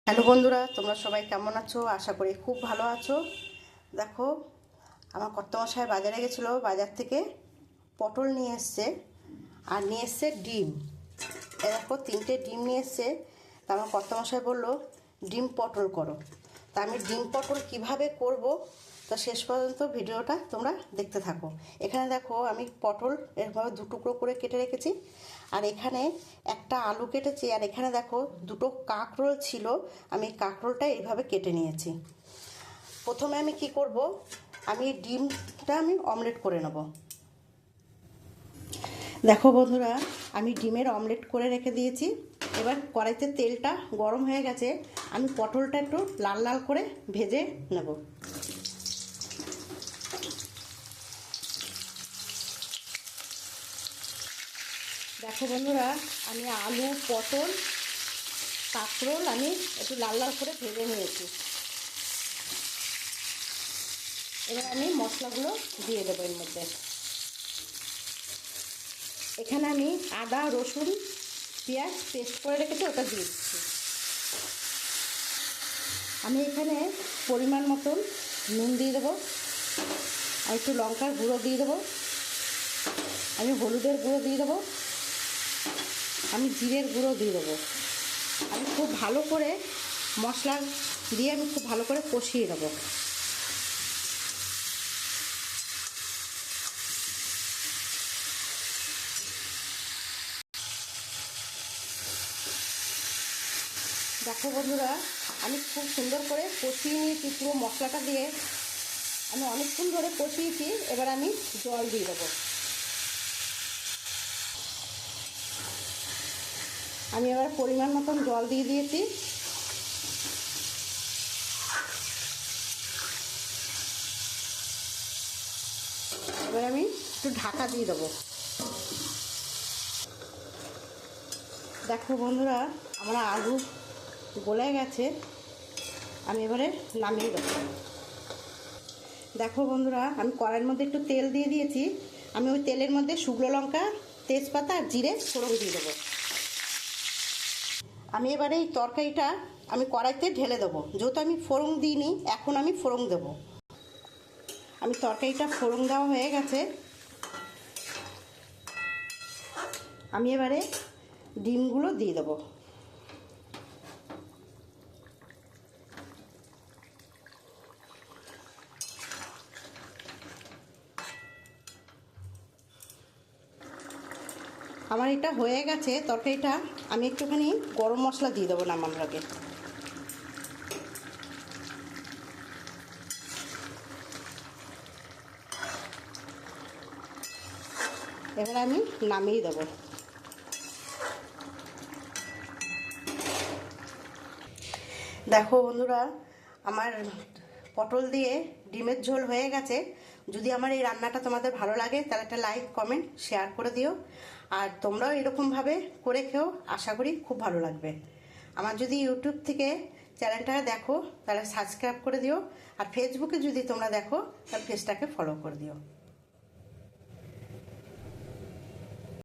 Hello বন্ধুরা, তোমরা সবাই কেমন আছো? আশা করি খুব ভালো আছো। দেখো, আমার কর্তামশাই বাজারে গেছিলো, বাজার থেকে পটল নিয়ে এসছে আর নিয়ে এসছে ডিম। দেখো, 3টে ডিম নিয়ে এসছে। তা আমার কর্তামশাই বললো ডিম পটল করো। তা আমি ডিম পটল কিভাবে করব, তা শেষ পর্যন্ত ভিডিওটা তোমরা দেখতে থাকো। এখানে দেখো, আমি পটল এরভাবে 2 টুকরো করে কেটে রেখেছি, আর এখানে একটা আলু কেটেছি, আর এখানে দেখো 2টো কাঁকরোল ছিল, আমি কাঁকরোলটা এইভাবে কেটে নিয়েছি। প্রথমে আমি কি করব, আমি ডিমটা অমলেট করে নেব। দেখো বন্ধুরা, আমি ডিমের অমলেট করে রেখে দিয়েছি। এবার কড়াইতে তেলটা গরম হয়ে গেছে, আমি পটলটা একটু লাল লাল করে ভেজে নেব। দেখো বন্ধুরা, আমি আলু, পটল, কাঁকরোল আমি একটু লাল লাল করে ভেজে নিয়েছি। এবার আমি মশলাগুলো দিয়ে দেবো এর মধ্যে। এখানে আমি আদা, রসুন, পেঁয়াজ পেস্ট করে রেখেছি, ওটা দিয়ে দিচ্ছি। আমি এখানে পরিমাণ মতন নুন দিয়ে দেবো, আর একটু লঙ্কার গুঁড়ো দিয়ে দেবো, আমি হলুদের গুঁড়ো দিয়ে দেবো, আমি জিরের গুঁড়ো দিয়ে দেবো। আমি খুব ভালো করে মশলা দিয়ে আমি খুব ভালো করে কষিয়ে দেবো। দেখো বন্ধুরা, আমি খুব সুন্দর করে কষিয়ে নিয়েছি পুরো মশলাটা দিয়ে, আমি অনেকক্ষণ ধরে কষিয়েছি। এবার আমি জল দিয়ে দেবো। আমি এবার পরিমাণ মতন জল দিয়ে দিয়েছি। এবার আমি একটু ঢাকা দিয়ে দেবো। দেখো বন্ধুরা, আমার আলু গলে গেছে, আমি এবারে নামিয়ে দেবো। দেখো বন্ধুরা, আমি কড়াইয়ের মধ্যে একটু তেল দিয়ে দিয়েছি, আমি ওই তেলের মধ্যে শুকনো লঙ্কা, তেজপাতা আর জিরে ফোড়ন দিয়ে দেবো। আমি এবারে এই তরকারিটা আমি কড়াইতে ঢেলে দেবো, যেহেতু আমি ফোড়ন দিইনি, এখন আমি ফোড়ন দেবো। আমি তরকারিটা ফোড়ন দেওয়া হয়ে গেছে, আমি এবারে ডিমগুলো দিয়ে দেবো। আমার এটা হয়ে গেছে তরকারিটা, আমি একটুখানি গরম মশলা দিয়ে দেবো নামানোর আগে। এবার আমি নামিয়ে দেবো। দেখো বন্ধুরা, আমার পটল দিয়ে ডিমের ঝোল হয়ে গেছে। যদি আমার এই রান্নাটা তোমাদের ভালো লাগে, তাহলে একটা লাইক, কমেন্ট, শেয়ার করে দিও। আর তোমরাও এরকমভাবে করে খেও, আশা করি খুব ভালো লাগবে। আমার যদি ইউটিউব থেকে চ্যানেলটা দেখো, তাহলে সাবস্ক্রাইব করে দিও, আর ফেসবুকে যদি তোমরা দেখো, তাহলে পেজটাকে ফলো করে দিও।